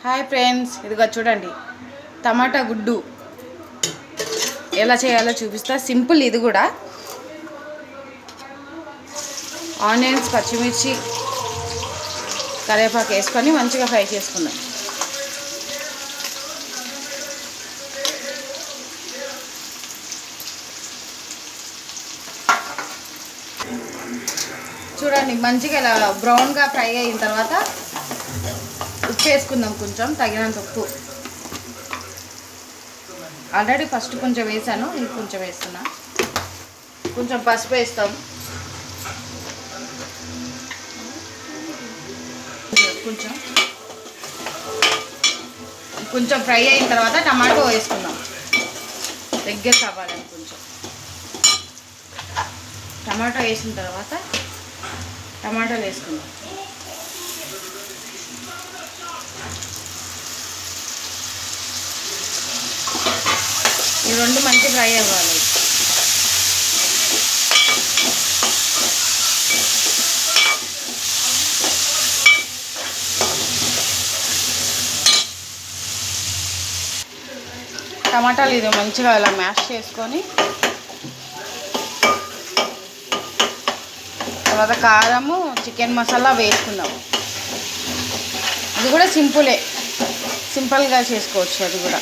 Hi friends, ఇదిగో చూడండి టమాటా గుడ్డు ఎలా చేయాలో చూపిస్తా. సింపుల్ ఇది కూడా. ఆనియన్స్, పచ్చిమిర్చి, కరివేపాకు వేసుకొని మంచిగా ఫ్రై చేసుకుందాం. చూడండి మంచిగా ఇలా బ్రౌన్గా ఫ్రై అయిన తర్వాత ఉప్పు వేసుకుందాం. కొంచెం తగినంత ఉప్పు. ఆల్రెడీ ఫస్ట్ కొంచెం వేసాను, ఇది కొంచెం వేస్తున్నా. కొంచెం పసుపు వేస్తాం. కొంచెం కొంచెం ఫ్రై అయిన తర్వాత టమాటో వేసుకుందాం. దగ్గర కావాలని కొంచెం టమాటో వేసిన తర్వాత టమాటాలు వేసుకుందాం. ఈ రెండు మంచి ఫ్రై అవ్వాలి. టమాటాలు ఇది మంచిగా ఇలా మ్యాష్ చేసుకొని తర్వాత కారము, చికెన్ మసాలా వేసుకుందాం. అది కూడా సింపుల్గా చేసుకోవచ్చు. అది కూడా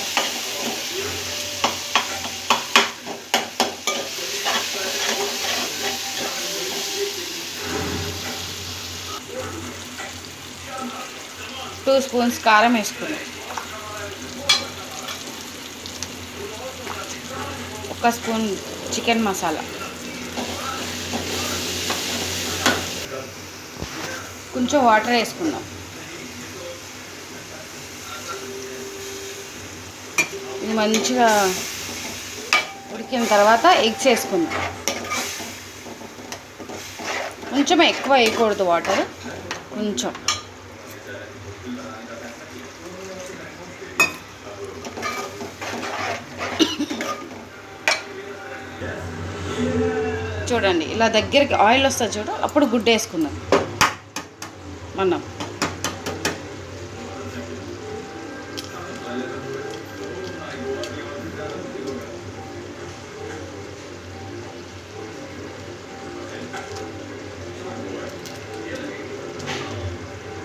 టూ స్పూన్స్ కారం వేసుకుందాం. 1 స్పూన్ చికెన్ మసాలా, కొంచెం వాటర్ వేసుకుందాం. ఇది మంచిగా ఉడికిన తర్వాత ఎగ్స్ వేసుకుందాం. కొంచెం ఎక్కువ వేయకూడదు వాటర్, కొంచెం. చూడండి ఇలా దగ్గరికి ఆయిల్ వస్తుంది చూడు, అప్పుడు గుడ్డు వేసుకుందాం మనం.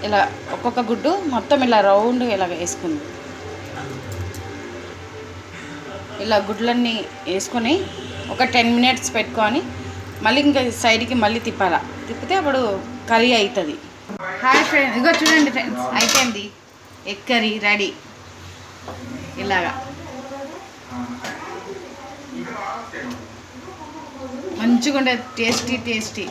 ఇలా ఒక్కొక్క గుడ్డు మొత్తం ఇలా రౌండ్గా ఇలా వేసుకుందాం. ఇలా గుడ్లన్నీ వేసుకొని ఒక 10 మినిట్స్ పెట్టుకొని మళ్ళీ ఇంకా సైడ్కి మళ్ళీ తిప్పితే అప్పుడు కర్రీ అవుతుంది. హాయ్ ఫ్రెండ్స్, ఇదిగో చూడండి ఫ్రెండ్స్, అయిపోయింది ఎగ్ కర్రీ రెడీ. ఇలాగా మంచిగా ఉండే టేస్టీ.